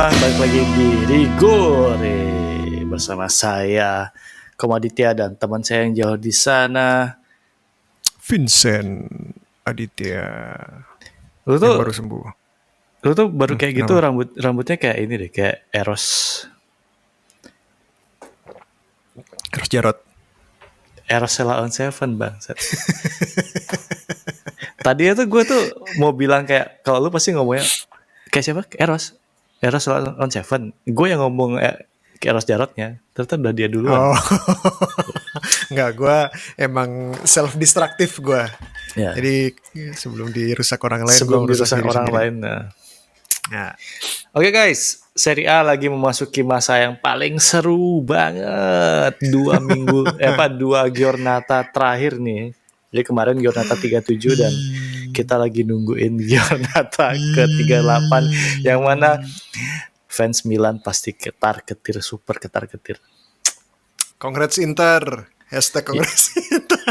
semua, balik lagi di Rigore bersama saya Komaditya dan teman saya yang jauh di sana, Vincent Aditya lu yang tuh baru sembuh. baru kayak gitu Kenapa? rambutnya kayak ini deh, kayak Eros Jarot. Sheila on Seven bangsat. Tadinya tuh gue tuh mau bilang kayak, kalau lu pasti ngomongnya kayak siapa? Eros Sheila on Seven. Gue yang ngomong kayak Eros Jarotnya, ternyata udah dia duluan. Oh, nggak, gue emang self-destructive gue. Ya, Jadi sebelum dirusak orang lain, gue sebelum merusak dirusak diri orang sendiri. lain. Nah. Nah, Oke guys, Serie A lagi memasuki masa yang paling seru banget. 2 giornata terakhir nih. Jadi kemarin giornata 37 dan kita lagi nungguin giornata ke-38 yang mana fans Milan pasti ketar-ketir, super ketar-ketir. congrats Inter. #congrats Inter.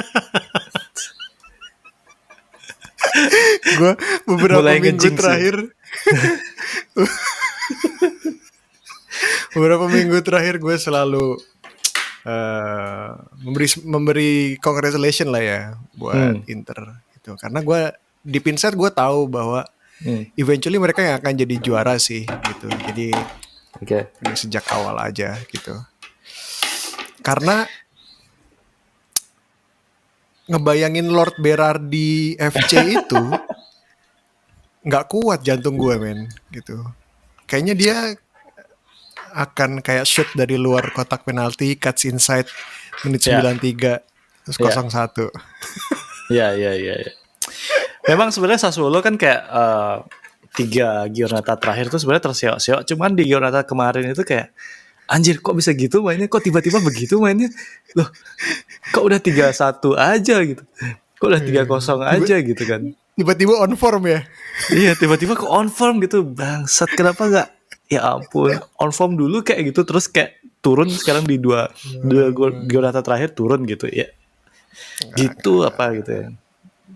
Gue beberapa Mulai minggu ngejinx terakhir beberapa minggu terakhir gue selalu memberi congratulation lah ya buat Inter gitu. Karena gue di Pinset gue tahu bahwa eventually mereka yang akan jadi juara sih gitu. Jadi udah sejak awal aja gitu. Karena ngebayangin Lord Berardi FC itu nggak kuat jantung gue men gitu. Kayaknya dia akan kayak shoot dari luar kotak penalti, cuts inside menit 93 terus 0-1. Iya. Memang sebenarnya Sassuolo kan kayak 3 giornata terakhir tuh sebenarnya terseok-seok. Cuman di giornata kemarin itu kayak anjir kok bisa gitu mainnya, kok tiba-tiba begitu mainnya. Loh, kok udah 3-1 aja gitu. Kok udah 3-0 aja gitu kan. Tiba-tiba on form ya. Iya, tiba-tiba kok on form gitu. Bangsat, kenapa enggak? Ya ampun, on form dulu kayak gitu terus kayak turun sekarang di dua giornata terakhir turun gitu ya. Gitu apa gitu ya.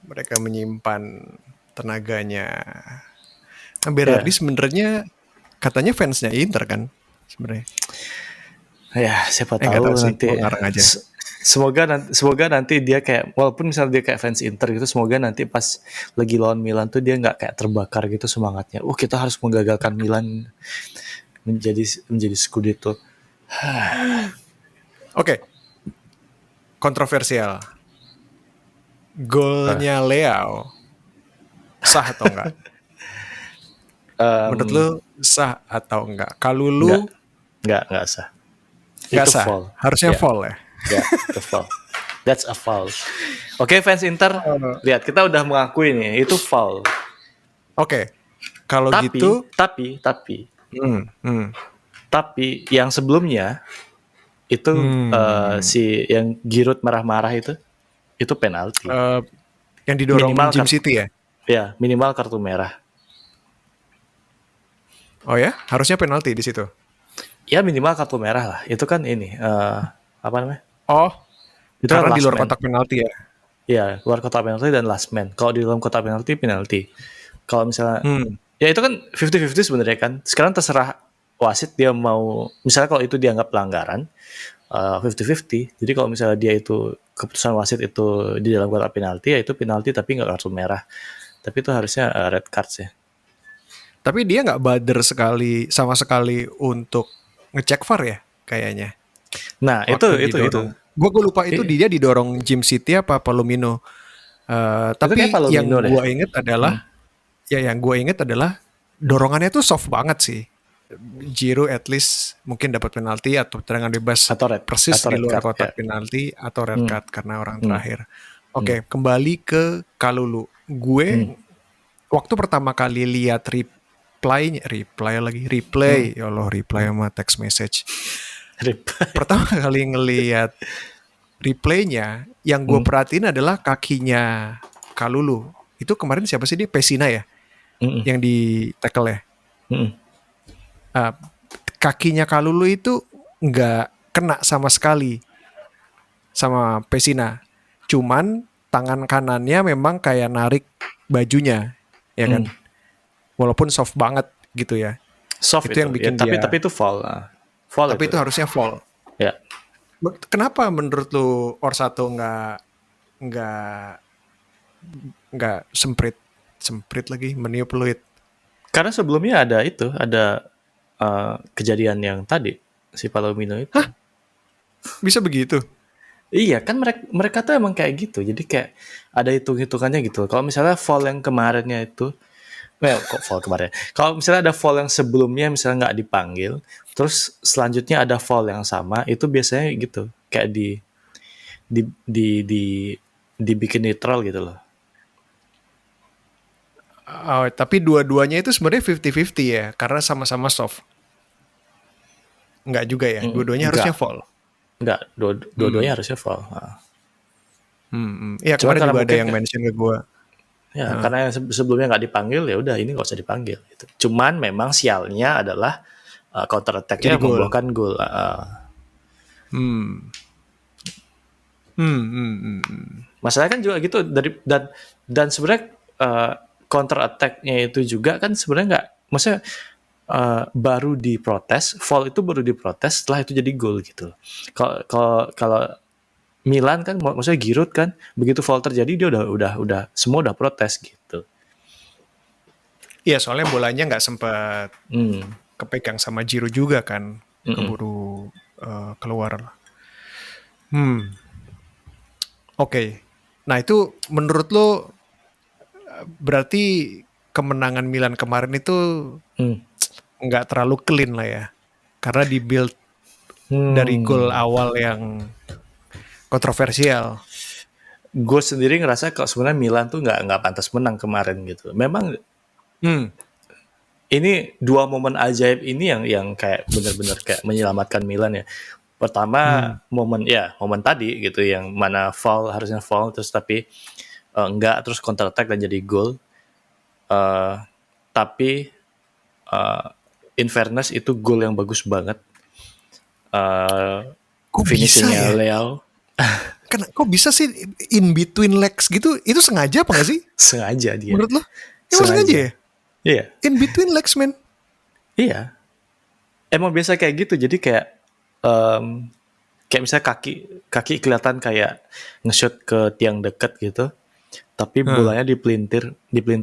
Mereka menyimpan tenaganya. Nah, Berardi sebenarnya katanya fansnya Inter kan sebenarnya. Ya, siapa tahu nanti. Aja. Semoga nanti dia kayak, walaupun misalnya dia kayak fans Inter gitu, semoga nanti pas lagi lawan Milan tuh dia nggak kayak terbakar gitu semangatnya. Kita harus menggagalkan Milan menjadi Scudetto. Oke. Kontroversial. Golnya Leao sah atau enggak? Menurut lu sah atau enggak? Kalulu enggak sah. Itu sah. Foul. Harusnya foul ya. Ya, itu foul. That's a foul. Oke, fans Inter, lihat kita udah mengakui nih itu foul. Oke. Kalau gitu tapi yang sebelumnya itu si yang Giroud marah-marah itu penalti. Yang didorong Jim City ya? Ya, minimal kartu merah. Oh ya, harusnya penalti di situ. Ya minimal kartu merah lah. Itu kan ini apa namanya? Oh, itu karena kan di luar kotak penalti ya? Iya, luar kotak penalti dan last man. Kalau di dalam kotak penalti. Kalau misalnya ya itu kan 50-50 sebenarnya kan. Sekarang terserah wasit dia mau, misalnya kalau itu dianggap pelanggaran 50-50. Jadi kalau misalnya dia itu keputusan wasit itu di dalam kotak penalti, ya itu penalti tapi nggak kartu merah. Tapi itu harusnya red card ya. Tapi dia nggak bader sama sekali untuk ngecek VAR ya kayaknya. Nah itu. Gue lupa itu dia didorong Jim City apa Palomino. Tapi yang gue inget adalah yang gue inget adalah dorongannya tuh soft banget sih. Giroud at least mungkin dapat penalti atau tendangan bebas atau persis di luar kotak penalti atau red card karena orang terakhir. Oke, kembali ke Kalulu. Gue waktu pertama kali lihat replay ya Allah, reply sama text message. Pertama kali ngelihat replaynya, yang gue perhatiin adalah kakinya Kalulu. Itu kemarin siapa sih dia? Pessina ya? Yang di tackle ya? Kakinya Kalulu itu nggak kena sama sekali sama Pessina. Cuman tangan kanannya memang kayak narik bajunya, ya kan? Walaupun soft banget gitu ya. Soft Itu yang itu. Ya, bikin tapi dia. itu fall. Fall Tapi itu itu. harusnya fall. Ya. Kenapa menurut lu Orsato nggak nggak semprit lagi meniup peluit? Karena sebelumnya ada kejadian yang tadi si Palomino itu. Hah? Bisa begitu? Iya kan mereka tuh emang kayak gitu. Jadi kayak ada hitung-hitungannya gitu. Kalau misalnya fall yang kemarinnya itu, kok fall kemarin? Kalau misalnya ada fall yang sebelumnya misalnya nggak dipanggil, terus selanjutnya ada fall yang sama, itu biasanya gitu. Kayak di di di dibikin netral gitu loh. Oh, tapi dua-duanya itu sebenarnya 50-50 ya, karena sama-sama soft. Nggak juga ya, dua-duanya harusnya Enggak, fall. enggak. Hmm. Dua-duanya harusnya fall. Nah. Iya Cuman kemarin karena juga ada mungkin yang mention ke gue. ya karena yang sebelumnya nggak dipanggil ya udah ini nggak usah dipanggil gitu. Cuman memang sialnya adalah counter Jadi attack-nya gol. membuahkan gol. Hmm. Masalahnya kan juga gitu dan sebenarnya counter attack-nya itu juga kan sebenarnya nggak, maksudnya baru diprotes, fall itu baru diprotes setelah itu jadi gol gitu. Kalau Milan kan maksudnya Giroud kan begitu fall terjadi dia udah semua udah protes gitu. Iya soalnya bolanya nggak sempat Hmm. kepegang sama Giroud juga kan, Mm-mm. keburu keluar. Oke. Nah itu menurut lo berarti kemenangan Milan kemarin itu Hmm. nggak terlalu clean lah ya, karena dibuild dari gol Hmm. awal yang kontroversial. Gue sendiri ngerasa kalau sebenarnya Milan tuh nggak pantas menang kemarin gitu. Memang Hmm. ini dua momen ajaib ini yang kayak benar-benar kayak menyelamatkan Milan ya. Pertama momen tadi gitu yang mana harusnya foul terus tapi enggak, terus counter attack dan jadi gol. Eh, tapi in fairness itu gol yang bagus banget. Eh, Kok bisa finishingnya ya? Leo Kok bisa sih in between legs gitu? Itu sengaja apa nggak sih? sengaja dia, Menurut lo? Emang sengaja sengaja. ya? Iya, In between legs, man. iya. Emang biasa kayak gitu. Jadi kayak kayak misalnya kaki kaki kelihatan kayak nge-shot ke tiang dekat gitu, tapi Hah. bolanya dipelintir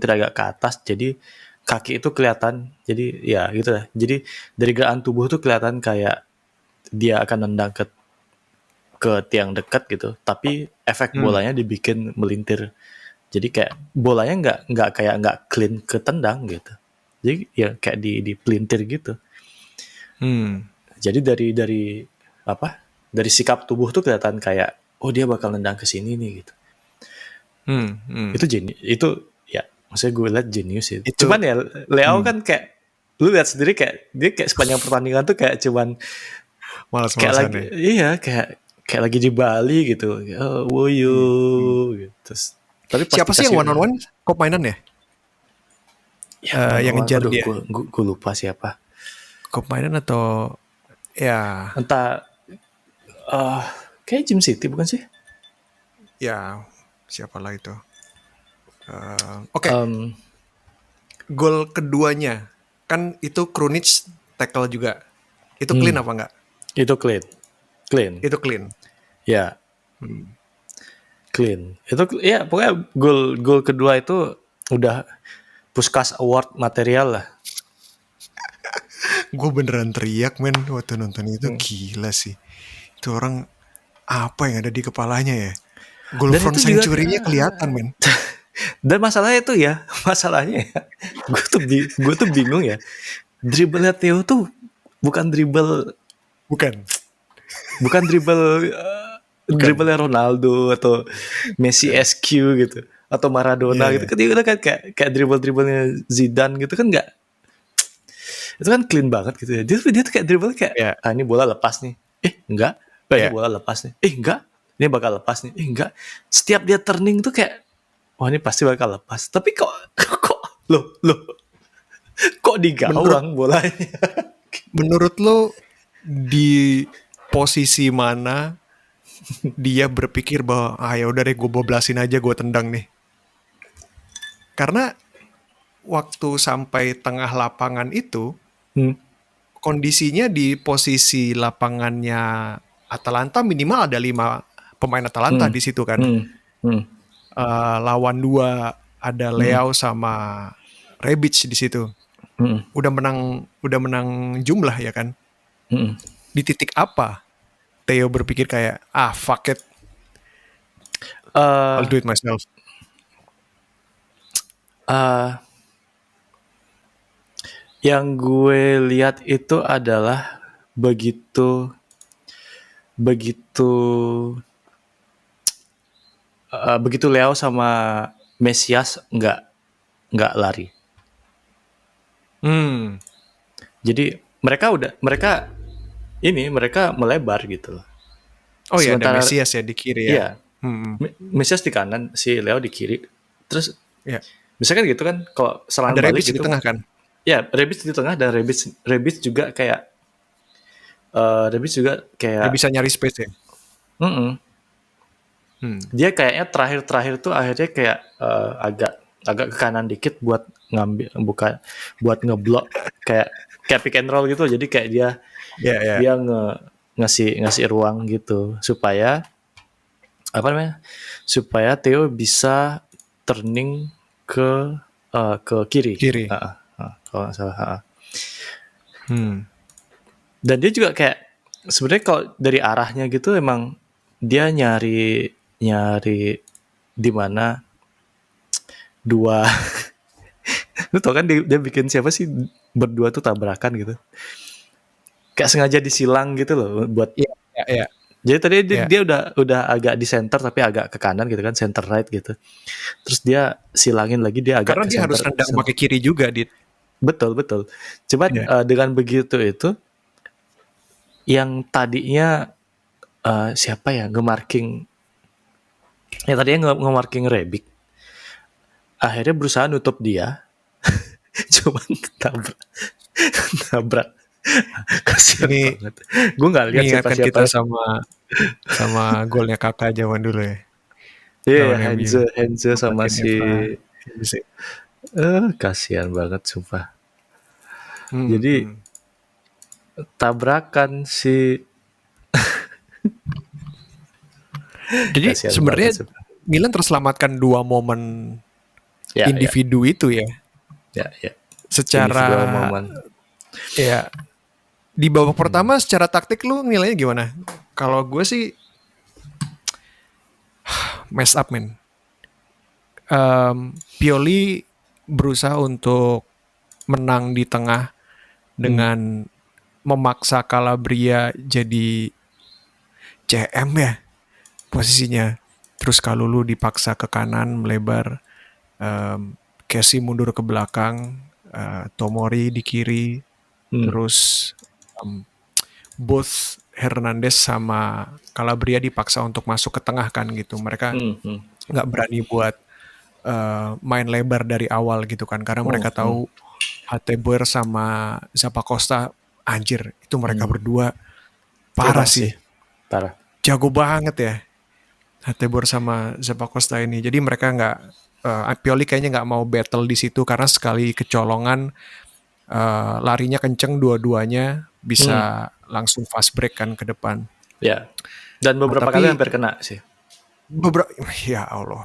agak ke atas, jadi kaki itu kelihatan, jadi ya gitu lah. Jadi dari gerakan tubuh tuh kelihatan kayak dia akan nendang ke tiang dekat gitu, tapi efek Hmm. bolanya dibikin melintir. Jadi kayak bolanya nggak clean ketendang gitu. Jadi ya kayak di pelintir gitu. Hmm. Jadi dari apa? Dari sikap tubuh tuh kelihatan kayak oh dia bakal nendang ke sini nih gitu. Hmm. Itu ya maksudnya gue liat jenius itu. Itu Cuman ya Leo hmm. kan kayak lu lihat sendiri kayak dia kayak sepanjang pertandingan tuh kayak cuman kayak Malas-malasan lagi ya. iya kayak lagi di Bali gitu. Oh, woyo gitu. Terus, tapi pas Siapa sih yang dikasih one on one? Kok mainan ya? ya one Yang on one, ngejar aduh dia. gue lupa siapa. Kok mainan atau ya Entah kayak Jim City bukan sih? ya siapalah itu. Oke. Um, Gol keduanya kan itu Krunic tackle juga. Itu clean apa enggak? itu clean. Itu clean. Ya, clean. Itu ya pokoknya gol gol kedua itu udah Puskás Award material lah. Gue beneran teriak men waktu nonton itu, gila sih. Itu orang apa yang ada di kepalanya ya? Goal Dan front itu juga century-nya kelihatan men. dan masalahnya itu ya, masalahnya ya, gue tuh bingung ya. Dribblenya Theo tuh bukan dribble Bukan. bukan dribble Bukan. dribblenya Ronaldo atau Messi Bukan. SQ gitu atau Iya, Maradona gitu yeah. kan, itu kan kayak dribblenya Zidane gitu kan, nggak, itu kan clean banget gitu ya. Dia tuh kayak dribble kayak Ya, ini bola lepas nih, enggak, ini ya. bola lepas nih, enggak, ini bakal lepas nih, enggak. Setiap dia turning tuh kayak wah ini pasti bakal lepas, tapi kok kok kok di Menurut gawang bolanya. menurut lo di posisi mana dia berpikir bahwa ya udah deh gue boblasin aja, gue tendang nih. Karena waktu sampai tengah lapangan itu kondisinya di posisi lapangannya Atalanta minimal ada 5 pemain Atalanta di situ kan. Lawan 2 ada Leao sama Rebic di situ. Udah menang jumlah ya kan. Di titik apa Theo berpikir kayak fuck it, I'll do it myself? Yang gue lihat itu adalah begitu Leao sama Mesias nggak lari. Jadi mereka melebar gitu loh. Oh iya, ada Mesias ya di kiri ya. Iya. Mesias di kanan, si Leo di kiri. Terus misalkan gitu kan, kalau serangan ada balik Rebic gitu, di tengah kan? Ya, Rebic di tengah, dan Rebic juga kayak Dia bisa nyari space ya. Dia kayaknya terakhir tuh akhirnya kayak agak ke kanan dikit buat buat ngeblok kayak pick and roll gitu. Jadi kayak dia ngasih ruang gitu supaya Theo bisa turning ke kiri. Kalau nggak salah. Dan dia juga kayak sebenarnya kalau dari arahnya gitu emang dia nyari di mana dua lu tau kan dia bikin siapa sih berdua tuh tabrakan gitu, kayak sengaja disilang gitu loh buat jadi tadi dia udah agak di center tapi agak ke kanan gitu kan, center right gitu, terus dia silangin lagi, dia agak karena ke dia harus rendang pakai kiri juga, Dit. Betul coba dengan begitu itu yang tadinya siapa ya nge-marking Rebic, akhirnya berusaha nutup dia cuma tabrak. Kasian banget. Gue nggak lihat siapa kita sama golnya Kakak zaman dulu ya. Iya, Henze sama si kasian banget sumpah. Jadi tabrakan si jadi sebenarnya Milan terselamatkan 2 momen individu itu ya. Secara ya di babak pertama secara taktik lu nilainya gimana? Kalau gue sih mess up man. Pioli berusaha untuk menang di tengah dengan memaksa Calabria jadi CM ya posisinya. Terus Kalulu dipaksa ke kanan melebar, Casey mundur ke belakang, Tomori di kiri, terus both Hernandez sama Calabria dipaksa untuk masuk ke tengah kan gitu. Mereka nggak berani buat main lebar dari awal gitu kan, karena mereka tahu Hateboer sama Zappacosta, anjir itu mereka berdua parah sih. Parah. Jago banget ya Hateboer sama Zappacosta ini. Jadi mereka nggak Pioli kayaknya nggak mau battle di situ, karena sekali kecolongan larinya kenceng dua-duanya bisa langsung fast break kan ke depan. Ya. Dan beberapa kali hampir kena sih. Ya Allah.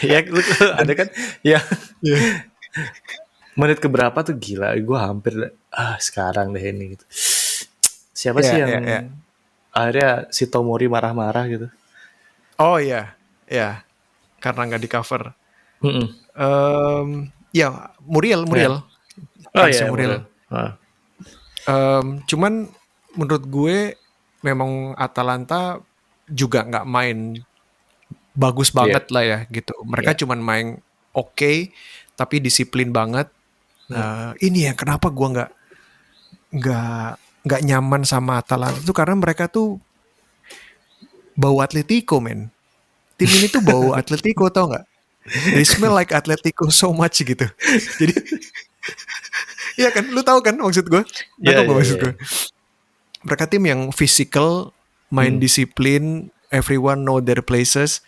Ya ada kan ya. Menit keberapa tuh gila, gue hampir sekarang deh ini gitu. Siapa sih yang akhirnya si Tomori marah-marah gitu? Oh iya, karena nggak di cover. Ya Muriel. Oh iya, Muriel. Cuman menurut gue memang Atalanta juga nggak main bagus banget lah ya gitu. Mereka cuman main oke, tapi disiplin banget. Ini ya kenapa gue nggak nyaman sama Atalanta itu, karena mereka tuh bau Atletico men. Tim ini tuh bau Atletico, tau nggak? They smell like Atletico so much gitu. Jadi iya kan, lu tahu kan maksud gue? Maksud gue. Mereka tim yang physical, main disiplin, everyone know their places,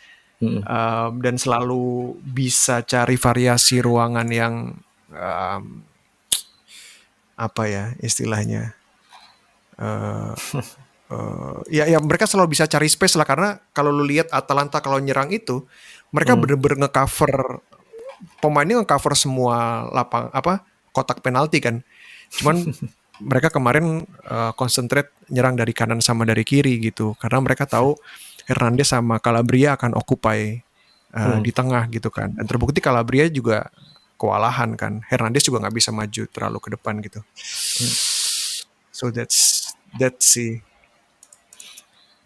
dan selalu bisa cari variasi ruangan yang apa ya istilahnya, ya mereka selalu bisa cari space lah, karena kalau lu lihat Atalanta kalau nyerang itu mereka bener-bener ngecover, pemainnya ngecover semua kotak penalti kan. Cuman mereka kemarin concentrate nyerang dari kanan sama dari kiri gitu, karena mereka tahu Hernandez sama Calabria akan occupy di tengah gitu kan. Dan terbukti Calabria juga kewalahan kan. Hernandez juga nggak bisa maju terlalu ke depan gitu. So that's sih.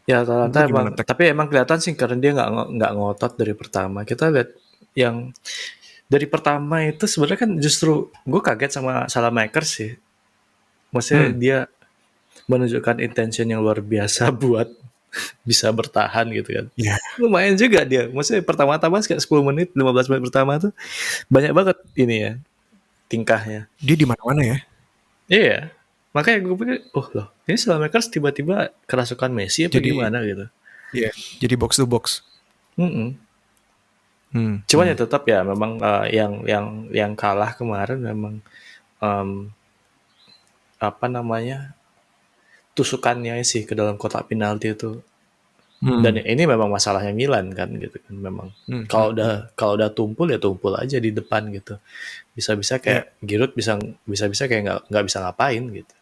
Ya Atalanta emang, tapi emang kelihatan sih karena dia nggak ngotot dari pertama. Kita lihat yang dari pertama itu sebenarnya kan justru gue kaget sama Salamakers sih. Maksudnya dia menunjukkan intention yang luar biasa buat bisa bertahan gitu kan. Yeah. Lumayan juga dia. Maksudnya pertama-tama kayak 10 menit, 15 menit pertama tuh banyak banget ini ya tingkahnya. Dia di mana-mana ya. Iya. Makanya gue pikir, oh loh, ini Salamakers tiba-tiba kerasukan Messi apa gimana gitu. Iya, jadi box to box. Cuman ya tetap ya memang yang kalah kemarin memang apa namanya, tusukannya sih ke dalam kotak penalti itu. Dan ini memang masalahnya Milan kan gitu kan, memang kalau udah tumpul ya tumpul aja di depan gitu. Bisa-bisa kayak Giroud bisa kayak nggak bisa ngapain gitu.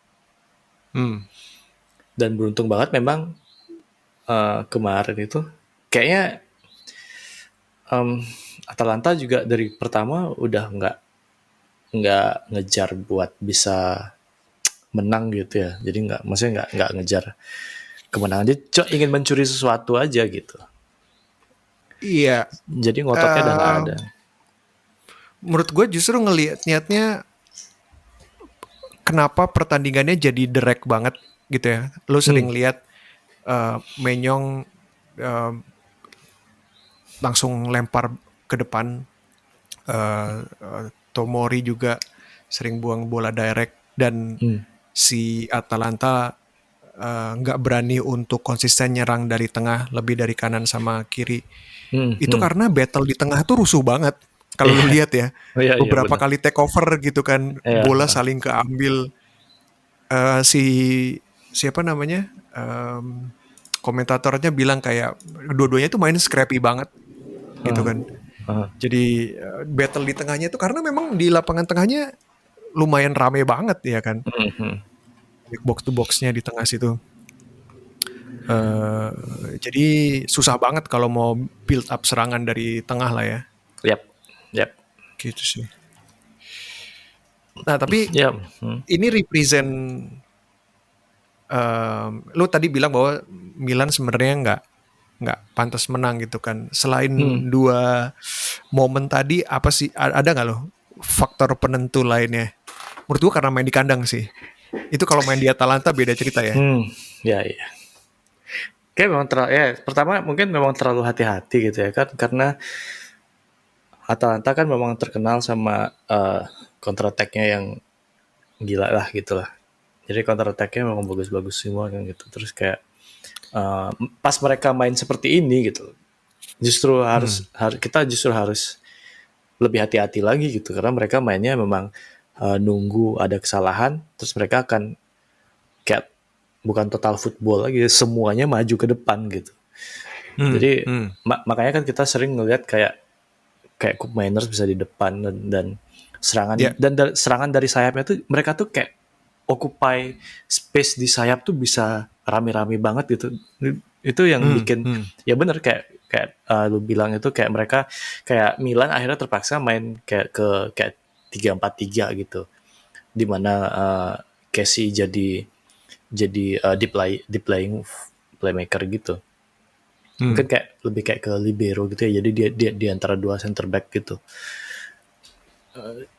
Dan beruntung banget memang kemarin itu kayaknya Atalanta juga dari pertama udah nggak ngejar buat bisa menang gitu ya. Jadi maksudnya nggak ngejar kemenangan. Dia ingin mencuri sesuatu aja gitu. Iya. Jadi ngototnya udah nggak ada. Menurut gue justru ngelihat niatnya, kenapa pertandingannya jadi direct banget gitu ya. Lo sering lihat Menyong langsung lempar ke depan. Tomori juga sering buang bola direct, dan si Atalanta nggak berani untuk konsisten nyerang dari tengah, lebih dari kanan sama kiri. Itu karena battle di tengah tuh rusuh banget. Kalau lu lihat ya, beberapa kali take over gitu kan, bola saling keambil. Siapa namanya? Komentatornya bilang kayak dua-duanya tuh main scrappy banget gitu kan. Jadi battle di tengahnya itu karena memang di lapangan tengahnya lumayan rame banget ya kan. Box to boxnya di tengah situ. Jadi susah banget kalau mau build up serangan dari tengah lah ya. Yap. Gitu sih. Nah tapi ini represent, lu tadi bilang bahwa Milan sebenarnya nggak pantas menang gitu kan. Selain dua momen tadi, apa sih, ada nggak lo faktor penentu lainnya? Menurut gua karena main di kandang sih. Itu kalau main di Atalanta beda cerita ya. Ya. Kayak memang pertama mungkin memang terlalu hati-hati gitu ya kan, karena Atalanta kan memang terkenal sama counter attack-nya yang gila lah gitu lah. Jadi counter attack-nya memang bagus-bagus semua kan gitu. Terus kayak pas mereka main seperti ini gitu, justru kita harus lebih hati-hati lagi gitu, karena mereka mainnya memang nunggu ada kesalahan, terus mereka akan kayak bukan total football lagi, semuanya maju ke depan gitu. Jadi makanya kan kita sering ngelihat kayak Cup Miners bisa di depan dan serangan dan serangan dari sayapnya tuh mereka tuh kayak occupy space di sayap tuh bisa rame-rame banget gitu. Itu yang bikin ya bener kayak lu bilang itu, kayak mereka kayak Milan akhirnya terpaksa main kayak 3-4-3 gitu, dimana Casey jadi deep lying playmaker gitu. Mungkin kayak lebih kayak ke libero gitu ya, jadi dia di antara dua center back gitu.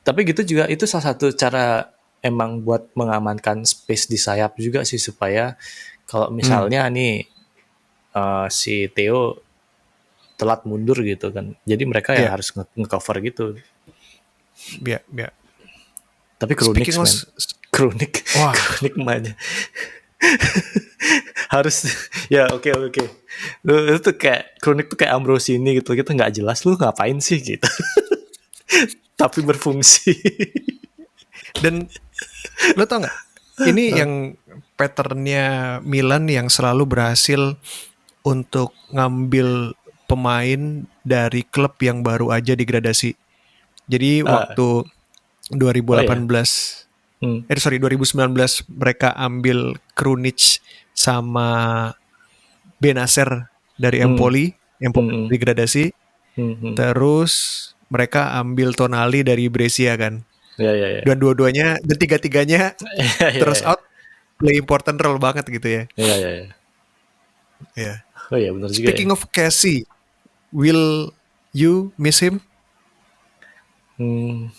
Tapi gitu juga itu salah satu cara emang buat mengamankan space di sayap juga sih, supaya kalau misalnya nih si Theo telat mundur gitu kan, jadi mereka yang harus nge-cover gitu. Iya. Tapi Kronik mainnya harus ya oke. Lu itu kayak Kronik tuh kayak Ambrosini gitu, kita nggak jelas lu ngapain sih gitu. Tapi berfungsi. Dan Lo tau nggak? Ini yang patternnya Milan yang selalu berhasil untuk ngambil pemain dari klub yang baru aja degradasi. Jadi Ah, waktu oh ya. 2018, 2019 mereka ambil Krunic sama Benacer dari Hmm, Empoli hmm, degradasi. hmm. Terus mereka ambil Tonali dari Brescia kan. Ya, ya, ya. Dan dua-duanya, dan tiga-tiganya Ya, ya, terus ya. out, play important role banget gitu ya. Ya, ya, ya. Yeah. Oh ya, benar juga ya. Speaking of Casey, will you miss him? Hmm.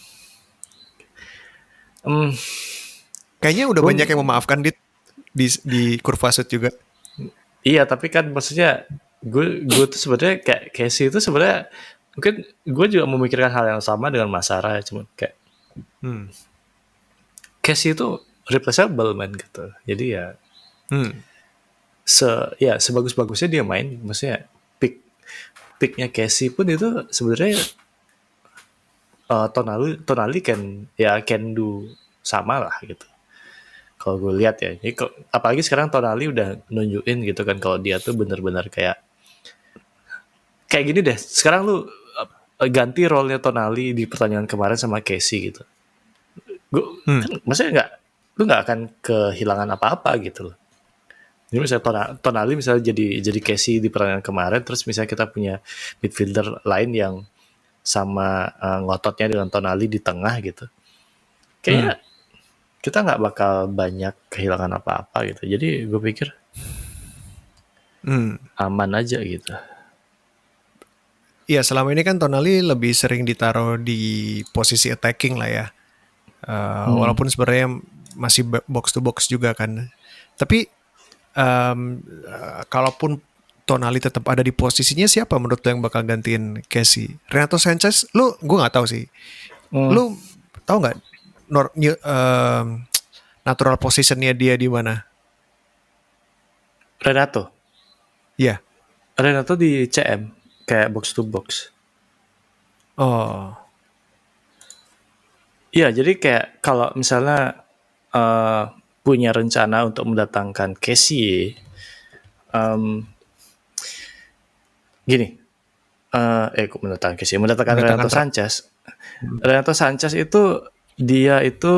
Hmm. Kayaknya udah banyak yang Gua- memaafkan di kurva shoot juga. iya, tapi kan maksudnya gue tuh sebenarnya kayak Casey itu sebenarnya mungkin gue juga memikirkan hal yang sama dengan Mas Sarah, cuma kayak Hmm. Casey itu replaceable man gitu. Jadi ya Hmm. ya sebagus-bagusnya dia main, maksudnya picknya Casey pun itu sebenarnya Tonali can do sama lah gitu. Kalau gue lihat ya, ini apalagi sekarang Tonali udah nunjukin gitu kan kalau dia tuh benar-benar kayak gini deh. Sekarang lu ganti role-nya Tonali di pertandingan kemarin sama Casey gitu. Gue Hmm. kan maksudnya lu nggak akan kehilangan apa-apa gitu loh. Jadi misalnya Tonali misalnya jadi Casey di pertandingan kemarin, terus misalnya kita punya midfielder lain yang sama ngototnya dengan Tonali di tengah gitu. Hmm. Kayaknya kita nggak bakal banyak kehilangan apa-apa gitu. Jadi gue pikir Hmm. aman aja gitu. Iya, selama ini kan Tonali lebih sering ditaruh di posisi attacking lah ya. Walaupun sebenarnya masih box to box juga kan. Tapi kalaupun Tonali tetap ada di posisinya, siapa menurut lo yang bakal gantiin Casey? Renato Sanchez? Gue nggak tahu sih. Hmm, Lu tahu nggak natural positionnya dia di mana? Renato. Iya. Renato di CM kayak box to box. Oh. Iya, jadi kayak kalau misalnya punya rencana untuk mendatangkan Casey, gini, kok mendatangkan Casey, mendatangkan Mendatangkan Renato Sanchez. Renato Sanchez itu dia itu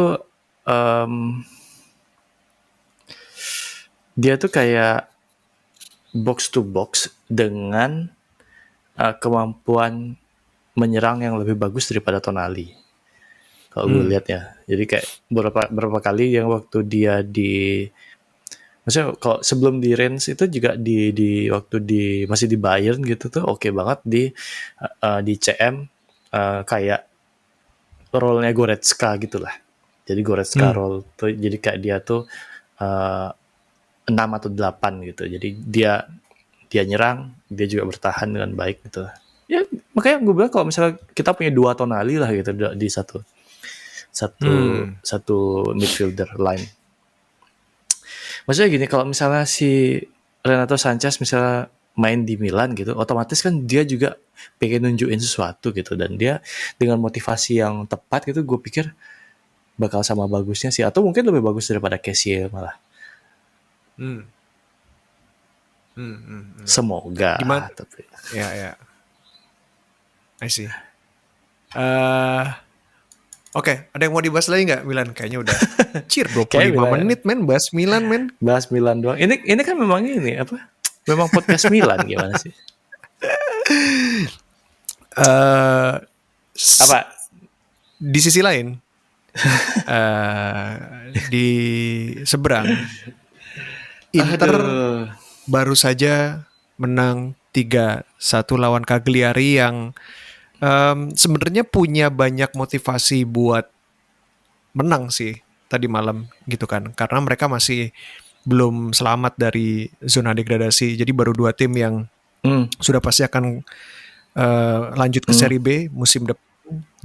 dia tuh kayak box to box dengan kemampuan menyerang yang lebih bagus daripada Tonali. Kalau gue lihat ya, jadi kayak beberapa kali yang waktu dia maksudnya kalau sebelum di Rennes itu juga di waktu masih di Bayern gitu tuh oke banget di CM kayak role-nya Goretzka gitulah. Jadi Goretzka role tuh jadi kayak dia tuh uh, 6 atau 8 gitu. Jadi dia nyerang, dia juga bertahan dengan baik gitu. Ya makanya gue bilang kalau misalnya kita punya 2 Tonali lah gitu di satu midfielder line. Maksudnya gini, kalau misalnya si Renato Sanchez misalnya main di Milan gitu, otomatis kan dia juga pengen nunjukin sesuatu gitu, dan dia dengan motivasi yang tepat gitu, gue pikir bakal sama bagusnya sih, atau mungkin lebih bagus daripada Kessie malah. Semoga. Gimana? Tapi Ya, ya. I see. Oke, ada yang mau dibahas lagi nggak Milan? Kayaknya udah 25 menit men, bahas Milan men. bahas Milan doang. Ini kan memang ini apa? Memang podcast Milan gimana sih? Apa? Di sisi lain, di seberang, Inter baru saja menang 3-1 lawan Cagliari yang sebenarnya punya banyak motivasi buat menang sih tadi malam gitu kan, karena mereka masih belum selamat dari zona degradasi. Jadi baru 2 tim yang sudah pasti akan lanjut ke Serie B musim depan.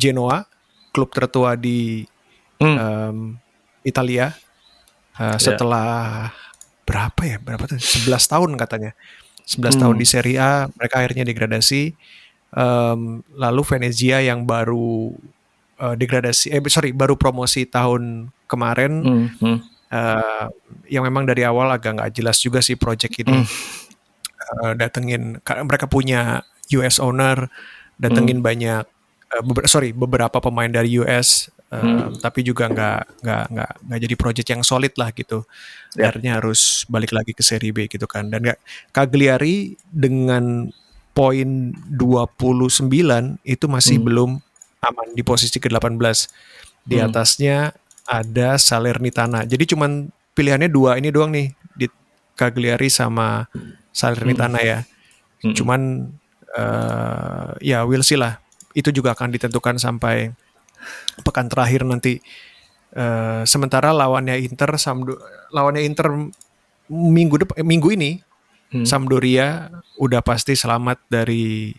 Genoa, klub tertua di Italia, setelah berapa tuh? 11 tahun katanya. 11 tahun di Serie A, mereka akhirnya degradasi. Lalu Venezia yang baru degradasi, baru promosi tahun kemarin, yang memang dari awal agak nggak jelas juga sih project ini. Datengin, mereka punya US owner, datengin banyak beberapa pemain dari US, tapi juga nggak jadi project yang solid lah gitu. Akhirnya harus balik lagi ke Serie B gitu kan. Dan Cagliari dengan poin 29 itu masih belum aman di posisi ke-18. Di atasnya ada Salernitana. Jadi cuman pilihannya 2 ini doang nih, di Cagliari sama Salernitana ya. Cuman ya we'll see lah. Itu juga akan ditentukan sampai pekan terakhir nanti. Sementara lawannya Inter minggu ini, Sampdoria udah pasti selamat dari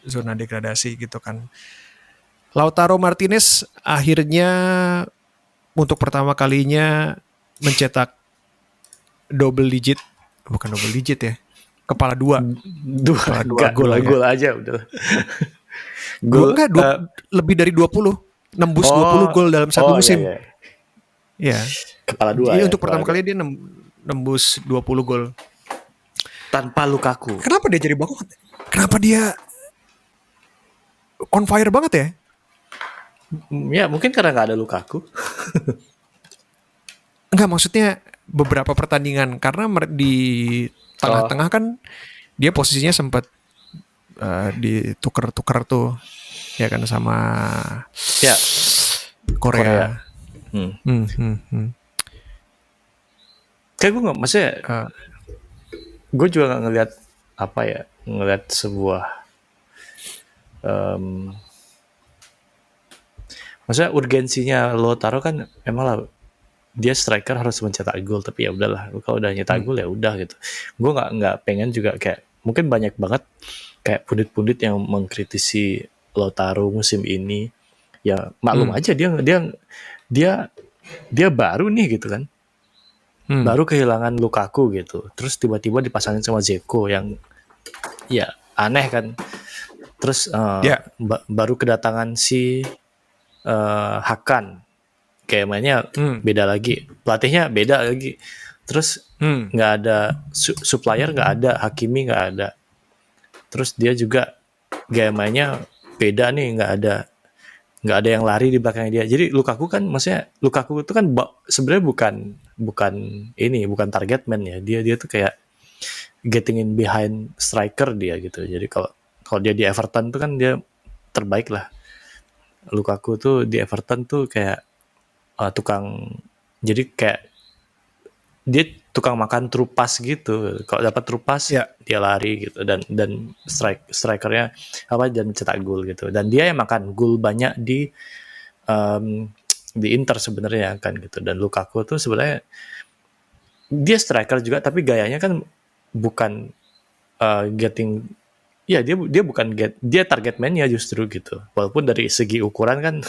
zona degradasi gitu kan. Lautaro Martinez akhirnya untuk pertama kalinya mencetak bukan double digit ya, kepala 2 gol aja udah. Lebih dari 20, nembus 20 gol dalam satu musim. Iya. Kepala 2. Jadi untuk pertama kali dia nembus 20 gol tanpa Lukaku. Kenapa dia jadi banget? Kenapa dia on fire banget ya? Ya mungkin karena nggak ada Lukaku. Enggak, maksudnya beberapa pertandingan, karena di tengah-tengah kan dia posisinya sempat ditukar-tukar tuh ya kan sama Korea. Kayak gue nggak, maksudnya gue juga nggak ngelihat sebuah maksudnya urgensinya Lautaro kan emang lah, dia striker harus mencetak gol, tapi ya udahlah, kalau udah nyetak gol ya udah gitu. Gue nggak pengen juga kayak, mungkin banyak banget kayak pundit-pundit yang mengkritisi Lautaro musim ini. Ya maklum aja, dia baru nih gitu kan. Baru kehilangan Lukaku gitu. Terus tiba-tiba dipasangin sama Dzeko yang ya aneh kan. Terus baru kedatangan si Hakan, kayak mainnya beda lagi, pelatihnya beda lagi, terus nggak ada supplier, nggak ada Hakimi, nggak ada, terus dia juga gaya mainnya beda nih, nggak ada yang lari di belakangnya dia. Jadi Lukaku itu kan sebenarnya bukan target man ya, dia tuh kayak getting in behind striker dia gitu. Jadi kalau dia di Everton tuh kan dia terbaik lah. Lukaku tuh di Everton tuh kayak jadi kayak dia tukang makan true pass gitu. Kalau dapat true pass dia lari gitu, dan strikernya dan cetak gol gitu. Dan dia yang makan gol banyak di Inter sebenarnya kan gitu. Dan Lukaku tuh sebenarnya dia striker juga, tapi gayanya kan bukan dia target man-nya justru gitu. Walaupun dari segi ukuran kan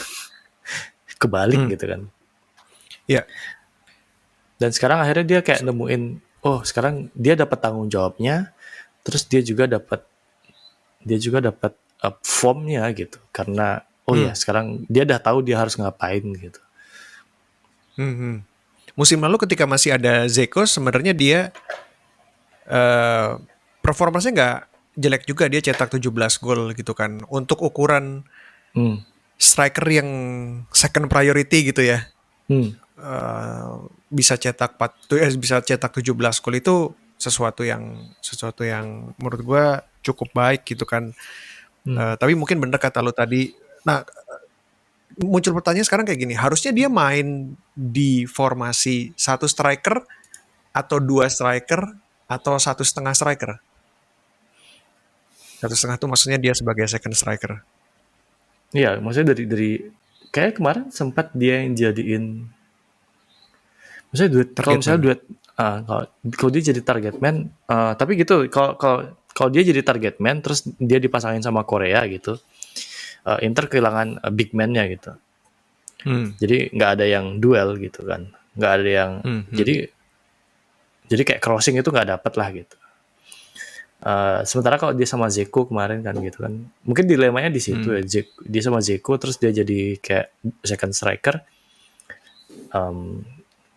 kebalik gitu kan. Iya. Dan sekarang akhirnya dia kayak nemuin, sekarang dia dapat tanggung jawabnya, terus dia juga dapat formnya gitu. Karena sekarang dia udah tahu dia harus ngapain gitu. Musim lalu ketika masih ada Dzeko, sebenarnya dia performanya nggak jelek juga, dia cetak 17 gol gitu kan. Untuk ukuran striker yang second priority gitu ya. Bisa cetak 17 gol itu sesuatu yang menurut gue cukup baik gitu kan. Tapi mungkin bener kata lo tadi. Nah, muncul pertanyaan sekarang kayak gini, harusnya dia main di formasi 1 striker atau 2 striker atau 1,5 striker? 1,5 itu maksudnya dia sebagai second striker. Iya, maksudnya dari kayak kemarin sempat dia yang jadiin, maksudnya kalau dia jadi target man, tapi gitu, kalau dia jadi target man terus dia dipasangin sama Korea gitu, Inter kehilangan big man-nya gitu. Jadi nggak ada yang duel gitu kan, nggak ada yang jadi kayak crossing itu nggak dapet lah gitu. Sementara kalau dia sama Zeko kemarin kan gitu kan, mungkin dilemanya di situ ya. Dia sama Zeko terus dia jadi kayak second striker,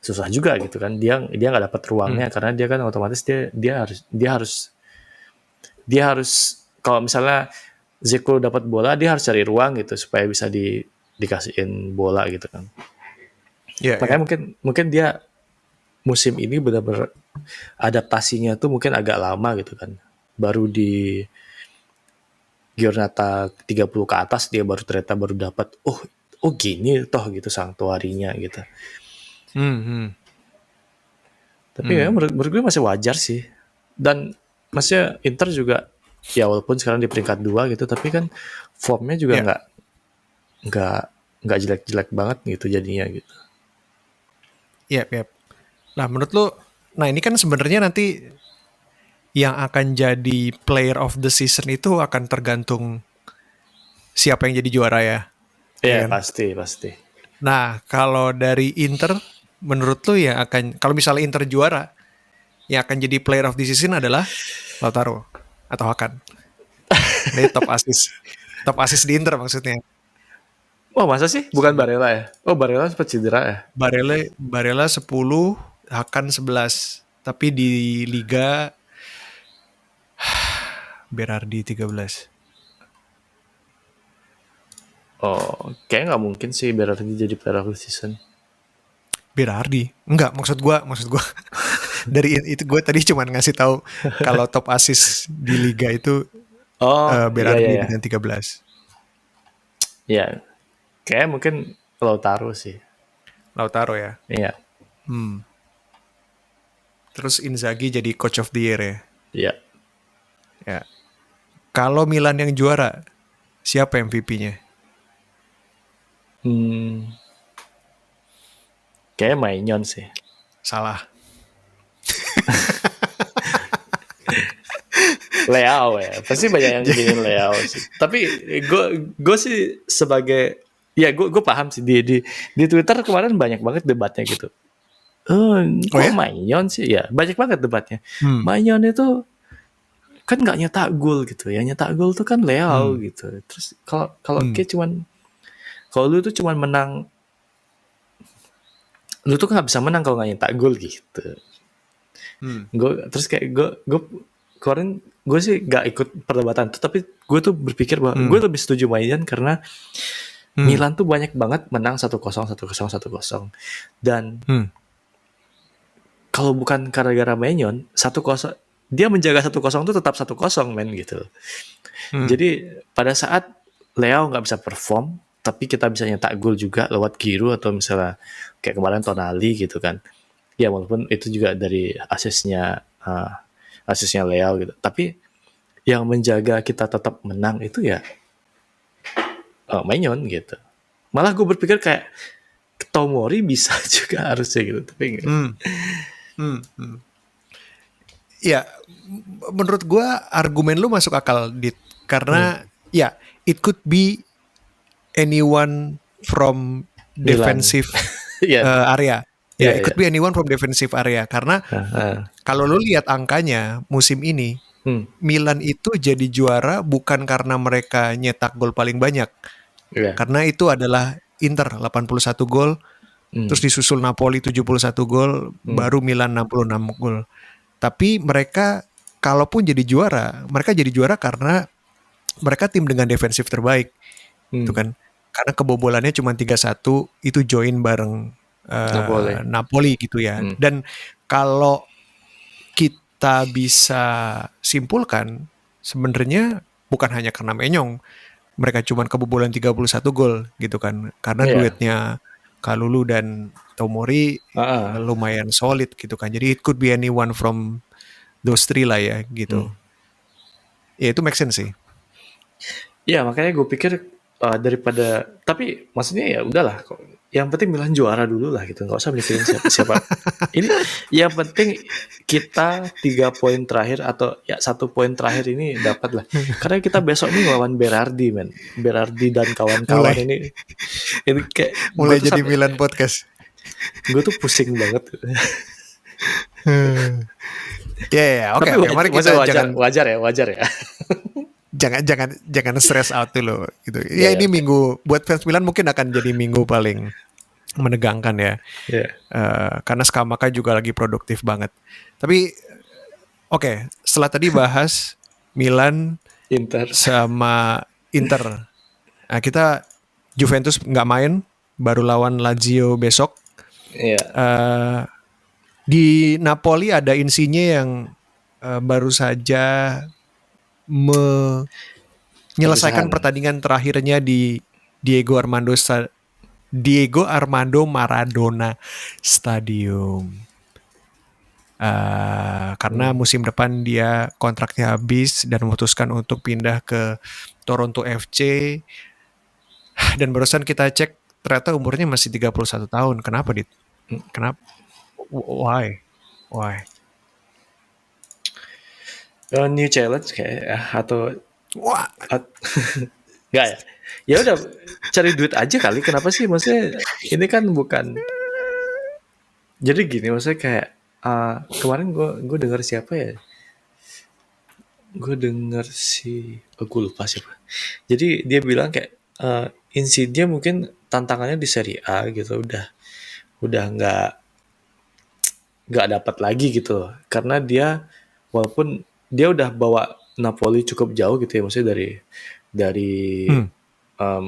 susah juga gitu kan. Dia nggak dapat ruangnya karena dia kan otomatis dia harus kalau misalnya Zeko dapat bola dia harus cari ruang gitu supaya bisa dikasihin bola gitu kan. Makanya mungkin dia musim ini benar-benar adaptasinya tuh mungkin agak lama gitu kan. Baru di Giornata 30 ke atas dia ternyata baru dapat oh gini toh gitu Sanctuary-nya gitu. Tapi ya menurut gue masih wajar sih. Dan maksudnya Inter juga ya walaupun sekarang di peringkat 2 gitu tapi kan formnya juga nggak jelek-jelek banget gitu jadinya gitu. Yep. Nah menurut lo, nah ini kan sebenarnya nanti yang akan jadi player of the season itu akan tergantung siapa yang jadi juara ya. Iya kan? pasti. Nah kalau dari Inter, menurut lo yang akan, kalau misalnya Inter juara, yang akan jadi player of the season adalah Lautaro atau Hakan. Ini top assist di Inter maksudnya. Wah masa sih? Bukan Barella ya? Oh Barella sempat cedera ya? Barella 10, Hakan 11. Tapi di Liga Berardi 13. Oh, kayaknya nggak mungkin sih Berardi jadi player of the season. Berardi? Enggak, maksud gua dari itu gue tadi cuma ngasih tahu kalau top assist di Liga itu Berardi dengan 13. Iya, kayaknya mungkin Lautaro sih. Lautaro ya? Iya. Terus Inzaghi jadi coach of the year ya? Iya. Ya. Kalau Milan yang juara, siapa MVP-nya? Kayaknya Maignan sih. Salah. Leao ya, pasti banyak yang ingin Leao sih. Tapi gue sih sebagai ya gue paham sih di Twitter kemarin banyak banget debatnya gitu. Kok Maignan sih ya banyak banget debatnya. Maignan itu kan nggak nyetak gol gitu ya, nyetak gol tuh kan Leao gitu. Terus kalau kayak kalau lu tuh cuman menang, lu tuh nggak bisa menang kalau nggak nyetak gol gitu. Terus kayak gue kemarin gue sih nggak ikut perdebatan itu, tapi gue tuh berpikir bahwa gue lebih setuju Maignan karena Milan tuh banyak banget menang 1-0 dan kalau bukan gara-gara Maignan 1-0 dia menjaga 1-0 tuh tetap 1-0 men gitu. Jadi pada saat Leao nggak bisa perform tapi kita bisa nyetak gol juga lewat Giroud atau misalnya kayak kemarin Tonali gitu kan. Ya walaupun itu juga dari asisnya Leao gitu. Tapi yang menjaga kita tetap menang itu ya Maignan gitu. Malah gue berpikir kayak Tomori bisa juga harusnya gitu. Tapi Ya, menurut gue argumen lu masuk akal, Dit. Karena ya, it could be anyone from defensive area. Ya, it could be anyone from defensive area. Karena kalau lu lihat angkanya musim ini, Milan itu jadi juara bukan karena mereka nyetak gol paling banyak. Karena itu adalah Inter 81 gol, terus disusul Napoli 71 gol, baru Milan 66 gol. Tapi mereka kalaupun jadi juara, mereka jadi juara karena mereka tim dengan defensif terbaik. Itu kan. Karena kebobolannya cuma 3-1, itu join bareng Napoli gitu ya. Dan kalau kita bisa simpulkan, sebenarnya bukan hanya karena Maignan, mereka cuma kebobolan 31 gol gitu kan. Karena duetnya Kalulu dan Tomori lumayan solid gitu kan. Jadi it could be anyone from those three lah ya gitu. Ya itu make sense sih. Ya makanya gue pikir daripada, tapi maksudnya ya udahlah, yang penting Milan juara dulu lah gitu, nggak usah mikirin siapa. Ini yang penting kita 3 poin terakhir atau ya 1 poin terakhir ini dapat lah. Karena kita besok nih lawan Berardi men, Berardi dan kawan-kawan ini kayak mulai jadi Milan podcast. Gue tuh pusing banget. Oke, Tapi mari maksudnya kita wajar, wajar ya, wajar ya. jangan stress out dulu gitu. Iya, Ya ya, ini oke. minggu buat fans Milan mungkin akan jadi minggu paling menegangkan ya. Iya, Karena Skamaka juga lagi produktif banget. Tapi oke, setelah tadi bahas Milan Inter. sama Inter. Nah, kita Juventus nggak main, baru lawan Lazio besok. Iya, Eh, di Napoli ada Insigne yang baru saja menyelesaikan perpisahan. pertandingan terakhirnya di Diego Armando Maradona Stadium. Karena Hmm. musim depan dia kontraknya habis dan memutuskan untuk pindah ke Toronto FC. Dan barusan kita cek ternyata umurnya masih 31 tahun. Kenapa, Dit? Kenapa? Why? Why? New challenge kayak ya, atau Wah, enggak ya? Ya udah cari duit aja kali. Kenapa sih? Maksudnya ini kan bukan. Jadi gini, maksudnya kayak kemarin gue dengar siapa ya? Gue denger gue lupa siapa. Jadi dia bilang kayak Insigne mungkin tantangannya di Serie A gitu udah nggak dapat lagi gitu loh. Karena dia walaupun dia udah bawa Napoli cukup jauh gitu ya, maksudnya dari hmm, em,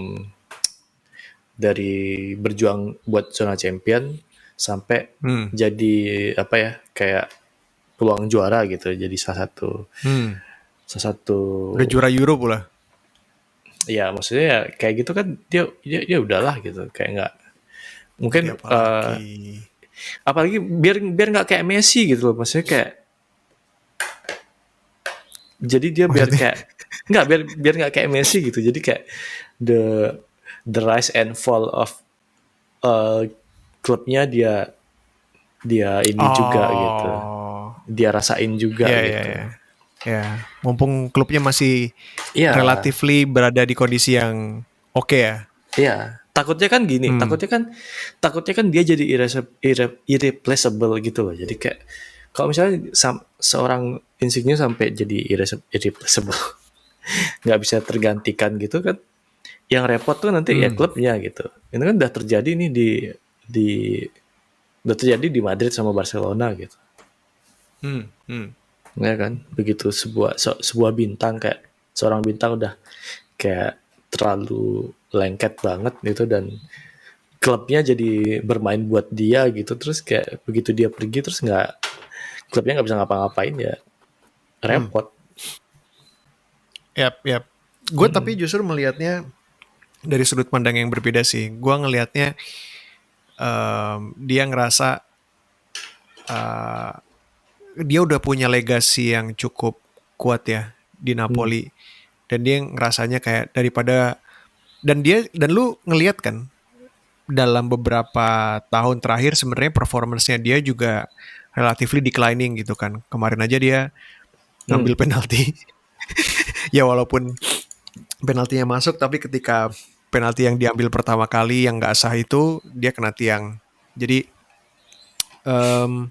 dari berjuang buat zona champion sampai hmm, jadi apa ya, kayak peluang juara gitu, jadi hmm. salah satu Udah juara Euro pula. ya maksudnya ya kayak gitu kan, dia udahlah gitu, kayak nggak Jadi mungkin apalagi? apalagi biar biar nggak kayak Messi gitu loh, maksudnya kayak jadi dia biar Maksudnya? kayak nggak biar biar nggak kayak Messi gitu, jadi kayak the the rise and fall of uh, klubnya dia dia ini juga gitu, Oh, dia rasain juga ya, ya, gitu. ya. Ya, mumpung klubnya masih Iya, relatively berada di kondisi yang oke ya. iya. Hmm, Takutnya kan dia jadi irreplaceable gitu loh. Jadi kayak kalau misalnya seorang Insigne sampai jadi irreplaceable, nggak bisa tergantikan gitu kan, yang repot tuh nanti ya hmm, klubnya gitu. Ini kan udah terjadi nih di udah terjadi di Madrid sama Barcelona gitu. hmm. Ya kan? Begitu sebuah bintang, kayak seorang bintang udah kayak terlalu lengket banget gitu, dan klubnya jadi bermain buat dia gitu, terus kayak begitu dia pergi terus klubnya nggak bisa ngapa-ngapain, ya Hmm. repot. Yap, yap. Gue tapi justru melihatnya dari sudut pandang yang berbeda sih. Gue ngelihatnya dia ngerasa eh, dia udah punya legasi yang cukup kuat ya di Hmm. Napoli. Dan dia ngerasanya kayak daripada dan lu ngelihat kan dalam beberapa tahun terakhir sebenarnya performance-nya dia juga relatively declining gitu kan. Kemarin aja dia Hmm. ngambil penalti. Ya walaupun penaltinya masuk tapi ketika penalti yang diambil pertama kali yang nggak sah itu dia kena tiang. Jadi em,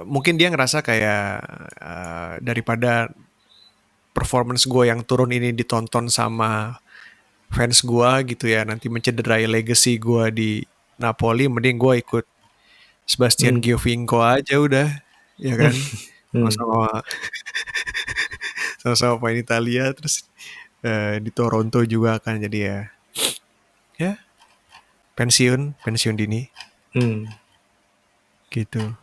mungkin dia ngerasa kayak daripada performance gue yang turun ini ditonton sama fans gue gitu ya nanti mencederai legacy gue di Napoli, mending gue ikut Sebastian Hmm. Giovinco aja udah, ya kan? Hmm. Sama-sama sama-sama pemain Italia terus di Toronto juga kan jadi ya ya pensiun pensiun dini Hmm. gitu.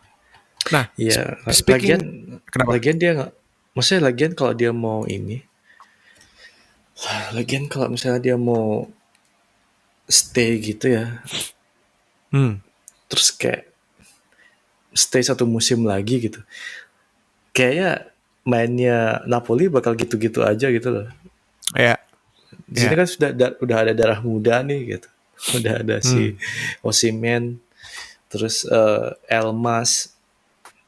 Nah, Ya, lagian speaking kenapa? lagian dia nggak, maksudnya lagian kalau dia mau ini, lagian kalau misalnya dia mau stay gitu ya, Hmm, terus kayak stay satu musim lagi gitu, kayaknya mainnya Napoli bakal gitu-gitu aja gitu loh. ya, Di sini ya, kan udah ada darah muda nih gitu. Udah ada si hmm, Osimhen, terus Elmas,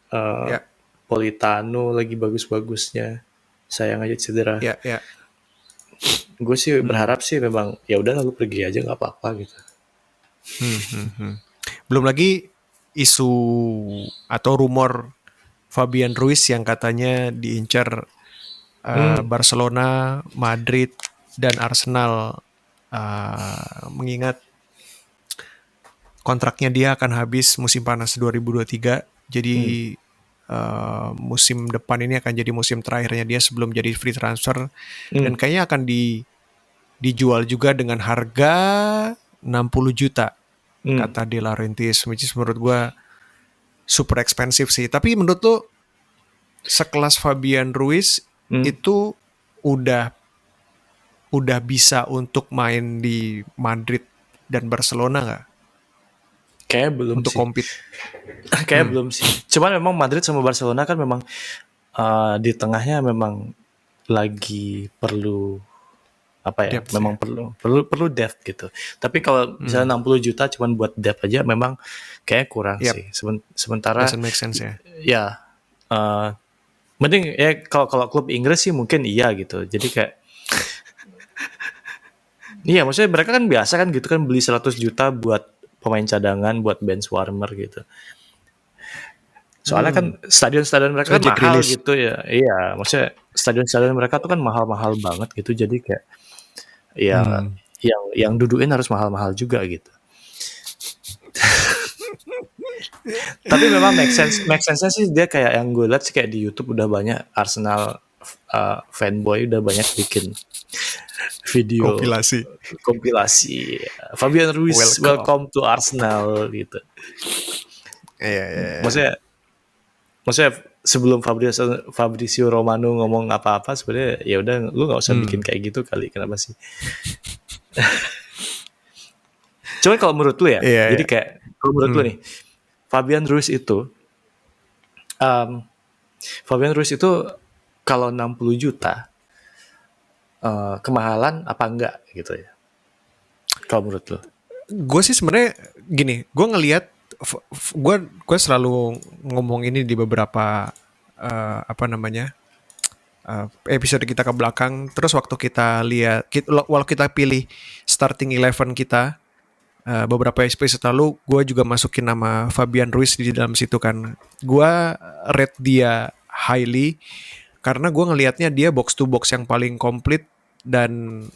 eh, ya, Politano lagi bagus-bagusnya. Sayang aja cedera. ya, ya, Gue sih hmm, berharap sih memang ya udah lalu pergi aja nggak apa-apa gitu. hmm. Belum lagi isu atau rumor Fabian Ruiz yang katanya diincar Barcelona, Madrid, dan Arsenal, mengingat kontraknya dia akan habis musim panas 2023. Jadi musim depan ini akan jadi musim terakhirnya dia sebelum jadi free transfer. Dan kayaknya akan dijual juga dengan harga 60 juta kata De Laurentiis, which is menurut gue super expensive sih. Tapi menurut lo sekelas Fabian Ruiz itu udah bisa untuk main di Madrid dan Barcelona nggak? Kayak belum untuk sih. compete. Kayak belum sih. Cuman memang Madrid sama Barcelona kan memang di tengahnya memang lagi perlu apa ya? Depth, memang perlu depth gitu. Tapi kalau misalnya 60 juta cuman buat depth aja memang kayak kurang sih. Sementara doesn't make sense ya. Ya mending ya kalau klub Inggris sih mungkin iya gitu. Jadi kayak iya, maksudnya mereka kan biasa kan gitu kan beli 100 juta buat pemain cadangan, buat bench warmer gitu. Soalnya kan stadion-stadion mereka kan mahal gitu ya. Iya, maksudnya stadion-stadion mereka tuh kan mahal-mahal banget gitu. Jadi kayak ya yang dudukin harus mahal-mahal juga gitu. Tapi memang make sense-nya sih dia kayak yang gue lihat sih kayak di YouTube udah banyak Arsenal fanboy udah banyak bikin video kompilasi Fabian Ruiz welcome to Arsenal gitu. Iya. Maksudnya sebelum Fabrizio Romano ngomong apa-apa sebenarnya ya udah lu nggak usah bikin kayak gitu kali, kenapa sih? Coba kalau menurut lu ya, jadi kayak kalau menurut lu nih Fabian Ruiz itu kalau 60 juta kemahalan apa enggak gitu ya? Kalau menurut lu? Gue sih sebenarnya gini, gue ngelihat gue selalu ngomong ini di beberapa episode kita ke belakang. Terus waktu kita lihat, walau kita pilih starting 11 kita beberapa episode lalu, gue juga masukin nama Fabian Ruiz di dalam situ kan. Gue rate dia highly karena gue ngelihatnya dia box to box yang paling komplit dan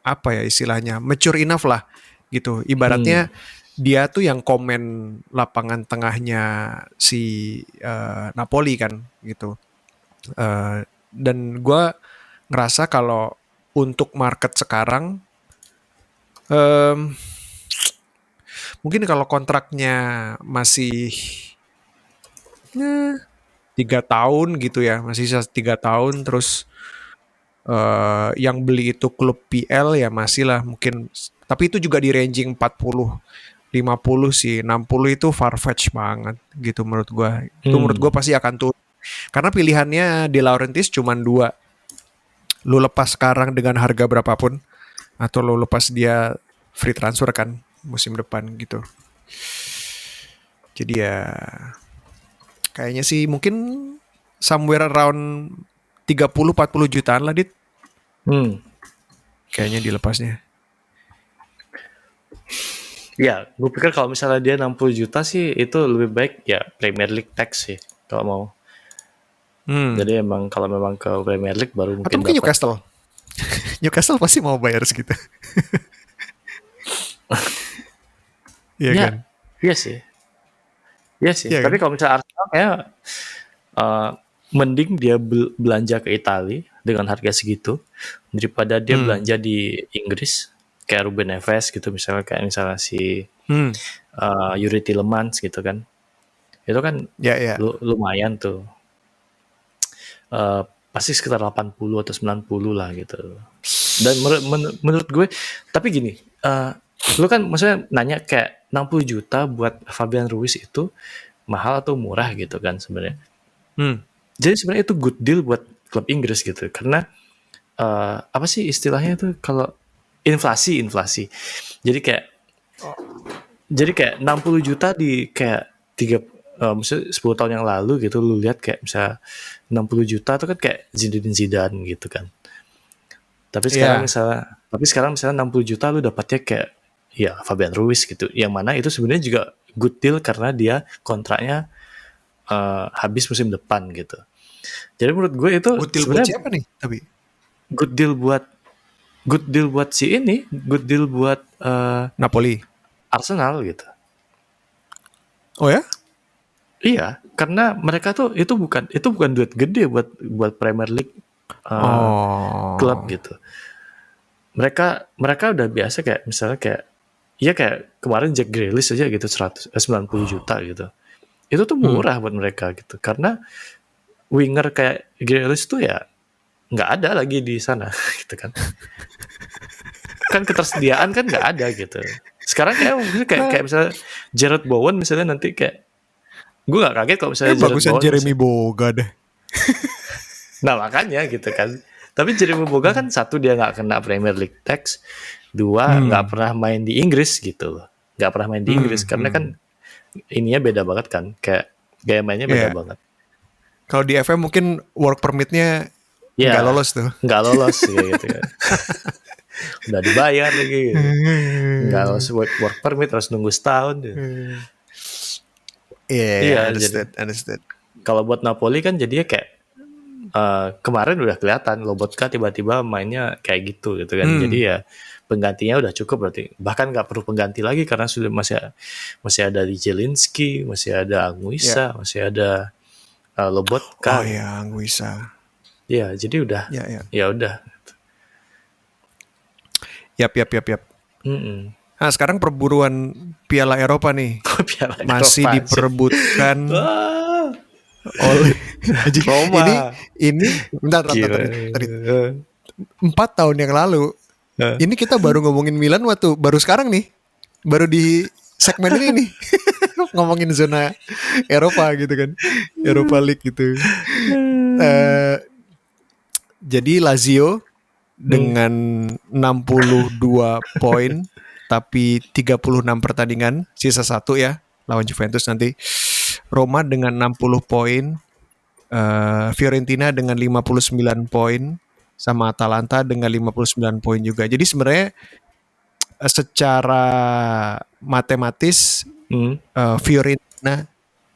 apa ya istilahnya, mature enough lah gitu. Ibaratnya dia tuh yang komen lapangan tengahnya si Napoli kan gitu. Dan gue ngerasa kalau untuk market sekarang mungkin kalau kontraknya masih 3 tahun gitu ya, masih 3 tahun terus yang beli itu klub PL ya masih lah mungkin, tapi itu juga di ranging 40 50 sih, 60 itu farfetch banget gitu menurut gue. Itu menurut gue pasti akan turun. Karena pilihannya De Laurentiis cuma 2. Lu lepas sekarang dengan harga berapapun atau lu lepas dia free transfer kan musim depan gitu. Jadi ya kayaknya sih mungkin somewhere around 30-40 jutaan lah Dit. Kayaknya dilepasnya. Ya, gue pikir kalau misalnya dia 60 juta sih itu lebih baik ya Premier League tax sih kalau mau. Jadi emang kalau memang ke Premier League baru mungkin. Atau mungkin Newcastle. Newcastle pasti mau bayar segitu. Iya kan? Iya sih. Iya, tapi kalau misalnya Arsenal kayak mending dia belanja ke Italia dengan harga segitu daripada dia belanja di Inggris kayak Ruben Neves gitu misalnya si Yuri Tielemans gitu kan. Itu kan lumayan tuh. Pasti sekitar 80 atau 90 lah gitu. Dan menurut gue, tapi gini, lu kan maksudnya nanya kayak 60 juta buat Fabian Ruiz itu mahal atau murah gitu kan sebenarnya. Jadi sebenarnya itu good deal buat klub Inggris gitu, karena apa sih istilahnya tuh kalau inflasi. Jadi kayak 60 juta di kayak misalnya 10 tahun yang lalu gitu lu lihat kayak misalnya 60 juta itu kan kayak Zidane gitu kan. Tapi sekarang misalnya 60 juta lu dapatnya kayak ya Fabian Ruiz gitu. Yang mana itu sebenarnya juga good deal karena dia kontraknya habis musim depan gitu. Jadi menurut gue itu Good deal buat sebenarnya siapa nih? Tapi good deal buat si ini, good deal buat Napoli. Arsenal gitu. Oh ya? Iya, karena mereka tuh itu bukan duit gede buat Premier League klub Oh. gitu. Mereka udah biasa kayak misalnya kayak kemarin Jack Grealish aja gitu 90 juta gitu. Itu tuh murah buat mereka gitu. Karena winger kayak Grealish tuh ya nggak ada lagi di sana gitu kan. Kan ketersediaan kan nggak ada gitu. Sekarang kayak misalnya Jared Bowen misalnya nanti kayak gue nggak kaget kalau misalnya Jared Bagusan Bowen Jeremy Boga deh. nah makanya gitu kan. Tapi Jeremy Boga kan satu dia nggak kena Premier League tax, dua nggak pernah main di Inggris gitu loh, nggak pernah main di Inggris karena kan ininya beda banget kan, kayak gaya mainnya beda banget. Kalau di FM mungkin work permitnya nggak Ya lolos tuh. nggak lolos kayak gitu kan. Udah dibayar lagi gitu. Nggak lolos work permit harus nunggu setahun gitu. Iya Understood. kalau buat Napoli kan jadinya kayak kemarin udah kelihatan Lobotka tiba-tiba mainnya kayak gitu kan. Jadi ya penggantinya udah cukup berarti. Bahkan nggak perlu pengganti lagi karena sudah masih ada di Jelinski, masih ada Anguissa, masih ada Lobotka. Oh ya, Anguissa. Ya, jadi udah. Ya udah. Yap. Nah, sekarang perburuan Piala Eropa nih. Piala masih Eropa, diperebutkan oleh Roma. Ini bentar, tadi 4 tahun yang lalu. Ini kita baru ngomongin Milan baru sekarang nih. Baru di segmen ini nih. Ngomongin zona Eropa gitu kan. Europa League gitu. Jadi Lazio dengan 62 poin tapi 36 pertandingan, sisa 1 ya lawan Juventus nanti. Roma dengan 60 poin, Fiorentina dengan 59 poin, sama Atalanta dengan 59 poin juga. Jadi sebenarnya secara matematis Fiorentina,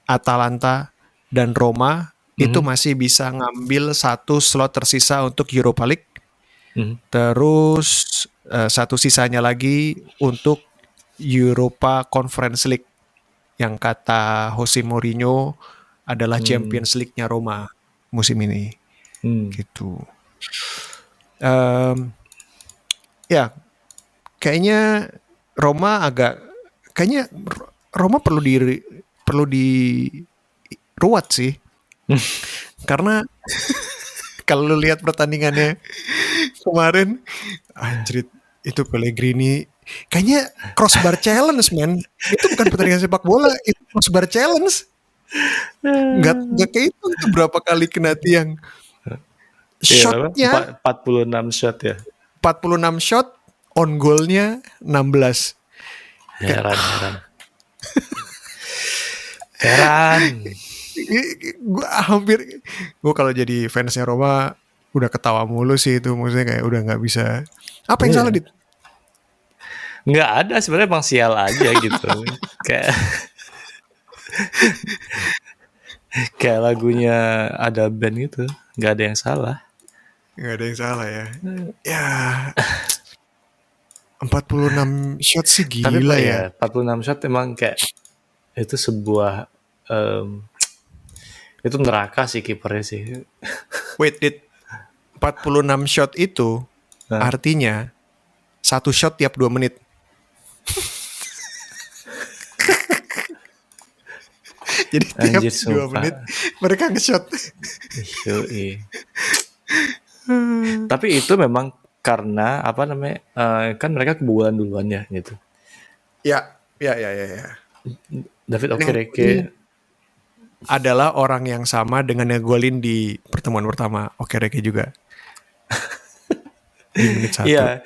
Atalanta, dan Roma itu masih bisa ngambil 1 slot tersisa untuk Europa League. Terus 1 sisanya lagi untuk Europa Conference League yang kata Jose Mourinho adalah Champions League-nya Roma musim ini. Gitu. Ya, kayaknya Roma perlu diruat sih. Karena kalau lu lihat pertandingannya kemarin, anjrit, itu Pellegrini kayaknya crossbar challenge, man. Itu bukan pertandingan sepak bola, itu crossbar challenge. Nggak kehitung tuh berapa kali kena tiang. Shotnya 46 shot ya. 46 shot, on goalnya 16. Heran. Gue kalau jadi fansnya Roma udah ketawa mulu sih itu, maksudnya kayak udah nggak bisa. Apa yang salah, Dit? Nggak ada, sebenarnya emang sial aja gitu. kayak lagunya ada band gitu, nggak ada yang salah. Nggak ada yang salah ya. Ya 46 shot sih gila. Tapi ya 46 shot emang kayak itu sebuah itu neraka sih kipernya sih. Wait, Dit, 46 shot itu artinya 1 shot tiap 2 menit. Jadi tiap 2 menit mereka nge-shot. Tapi itu memang karena apa namanya, kan mereka kebobolan duluan ya gitu. Ya. David Okereke adalah orang yang sama dengan ngegolin di pertemuan pertama Okereke juga. Di menit 1. Iya,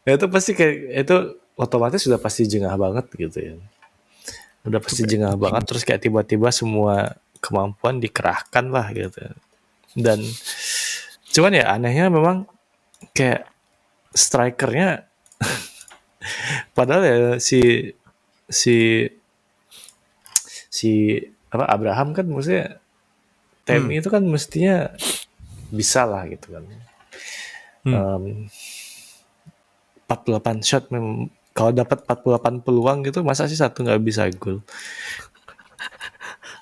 itu pasti kayak itu otomatis sudah pasti jengah banget gitu ya. Udah pasti jengah banget, terus kayak tiba-tiba semua kemampuan dikerahkan lah gitu. Dan cuman ya anehnya memang kayak strikernya padahal ya si Abraham kan maksudnya Temi itu kan mestinya bisa lah gitu kan. 48 shot memang kalau dapat 48 peluang gitu masa sih satu nggak bisa gol.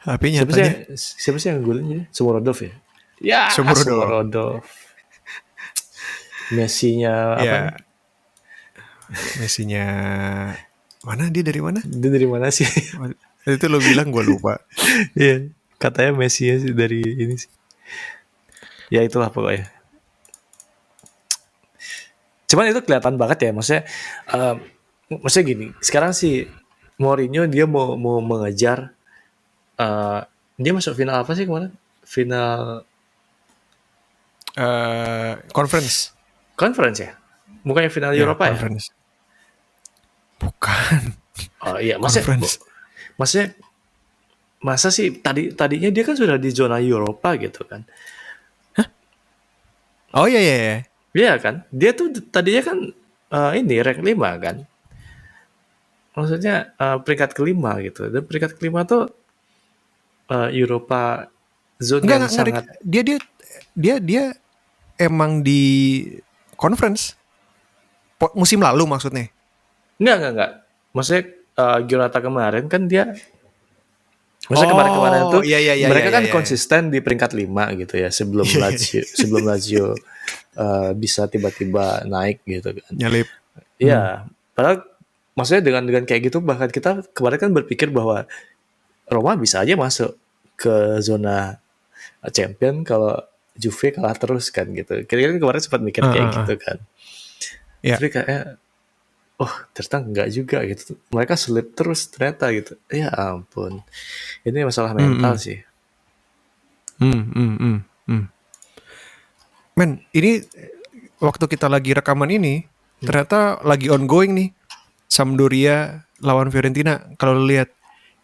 Tapi nyatanya Siapa sih yang golin jadi? Sumorodov ya? Ya, Sumorodov. Messi-nya apa nih? Messi-nya mana, dia dari mana? Dia dari mana sih? Itu lo bilang gue lupa. Iya, katanya Messi-nya sih dari ini sih. Ya itulah pokoknya. Cuman itu kelihatan banget ya, maksudnya gini. Sekarang sih Mourinho dia mau mengejar dia masuk final apa sih kemarin? Final Conference ya? Bukannya final Eropa conference. Ya? Bukan. Oh iya, maksudnya masa sih tadinya dia kan sudah di zona Eropa gitu kan? Hah? Oh iya. Iya kan? Dia tuh tadinya kan ini rank 5 kan? Maksudnya peringkat kelima gitu. Dan peringkat kelima tuh Eropa zone yang sangat. Dia emang di conference musim lalu maksudnya? Enggak. Maksudnya Giornata kemarin kan dia. Maksudnya kemarin itu mereka kan konsisten di peringkat 5 gitu ya sebelum Lazio bisa tiba-tiba naik gitu kan. Nyalip. Iya, padahal maksudnya dengan kayak gitu bahkan kita kemarin kan berpikir bahwa Roma bisa aja masuk ke zona champion kalau Juve kalah terus kan gitu. Kira-kira kemarin sempat mikir kayak gitu kan. Tapi kayak ternyata enggak juga gitu. Mereka sulit terus ternyata gitu. Ya ampun. Ini masalah mental sih. Men, ini waktu kita lagi rekaman ini ternyata lagi ongoing nih. Sampdoria lawan Fiorentina. Kalau lu lihat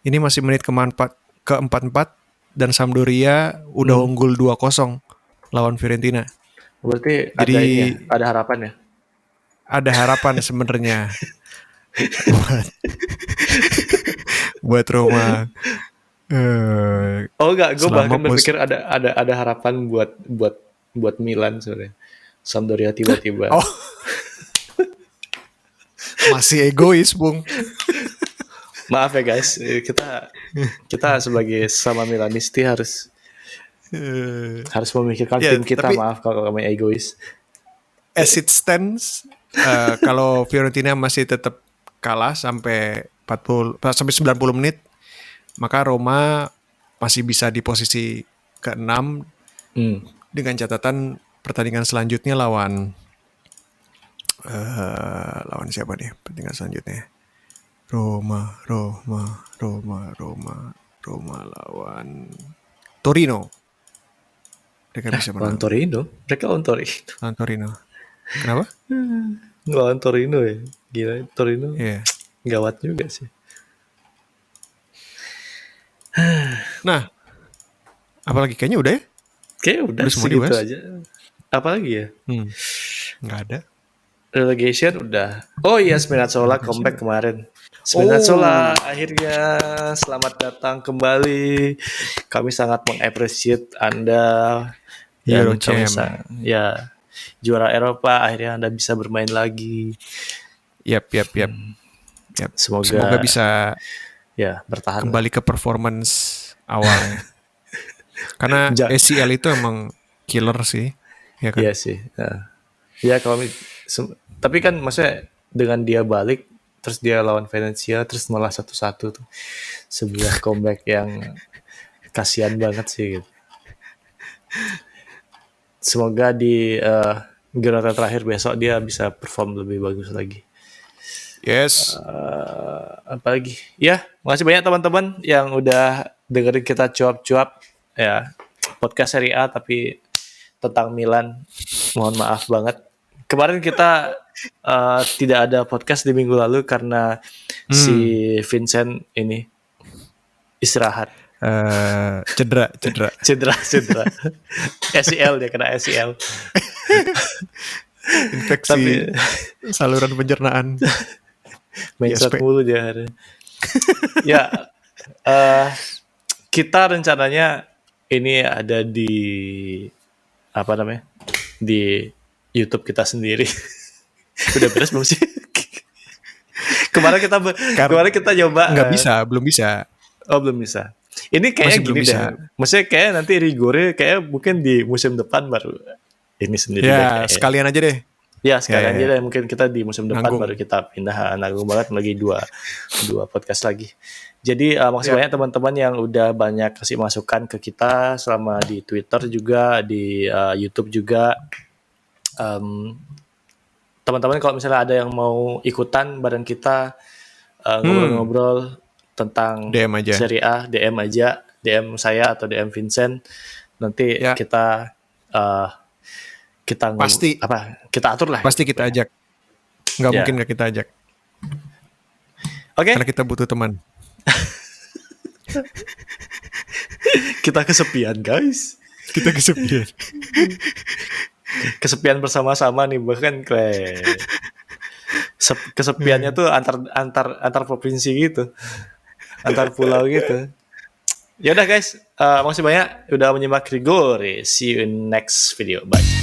ini masih menit ke-44 dan Sampdoria udah unggul 2-0 lawan Fiorentina. Berarti ada harapan ya? Ada harapan sebenarnya buat Roma. Enggak, gue bahkan berpikir ada harapan buat Milan sebenarnya. Sampdoria tiba-tiba. Masih egois, Bung. Maaf ya guys, kita sebagai sama Milanisti harus memikirkan tim kita. Maaf kalau kami egois. As it stands, kalau Fiorentina masih tetap kalah sampai 90 menit, maka Roma masih bisa di posisi ke-6 dengan catatan pertandingan selanjutnya lawan siapa nih pertandingan selanjutnya? Roma lawan Torino. Lawan Torino. Kenapa? Lawan Torino ya. Gila, Torino. Gawat juga sih. Nah, apalagi kayaknya udah ya? Kayaknya udah segitu aja. Apalagi ya? Nggak ada. Relegation udah. Oh iya, Spinazzola comeback kemarin. Spinazzola akhirnya selamat datang kembali. Kami sangat mengapresiasi Anda. Ya, juara Eropa akhirnya Anda bisa bermain lagi. Yap. Semoga bisa bertahan kembali ke performance awal. Karena ACL itu emang killer sih. Ya kan? Iya sih. Ya kalau tapi kan maksudnya dengan dia balik terus dia lawan Valencia terus malah 1-1 tuh sebuah comeback yang kasihan banget sih gitu. Semoga di Giornata terakhir besok dia bisa perform lebih bagus lagi. Yes. Apalagi? Ya, makasih banyak teman-teman yang udah dengerin kita cuap-cuap ya podcast Serie A tapi tentang Milan. Mohon maaf banget. Kemarin kita tidak ada podcast di minggu lalu karena si Vincent ini istirahat. Cedera. ACL dia kena ACL. Infeksi saluran pencernaan. Mindset mulu dia hari. Ya, kita rencananya ini ada di apa namanya? Di YouTube kita sendiri. Udah beres belum sih? kemarin kita nyoba nggak bisa, belum bisa. Oh, belum bisa. Ini kayaknya gini deh. Maksudnya kayak nanti rigornya kayak mungkin di musim depan baru ini sendiri ya, deh. Sekalian aja deh. Ya, sekalian aja deh. Mungkin kita di musim depan Nanggung. baru kita pindah. Nanggung banget lagi dua podcast lagi. Jadi makasih banyak teman-teman yang udah banyak kasih masukan ke kita selama di Twitter juga, di YouTube juga. Teman-teman kalau misalnya ada yang mau ikutan bareng kita ngobrol-ngobrol tentang DM aja. Serie A, DM aja, DM saya atau DM Vincent. Nanti kita pasti kita atur lah. Pasti kita ajak. Nggak mungkin nggak kita ajak. Oke. Karena kita butuh teman. Kita kesepian, guys. Kita kesepian. Kesepian bersama-sama nih, bahkan kesepiannya tuh antar provinsi gitu, antar pulau gitu. Ya udah guys, makasih banyak udah menyimak Grigore. See you in next video. Bye.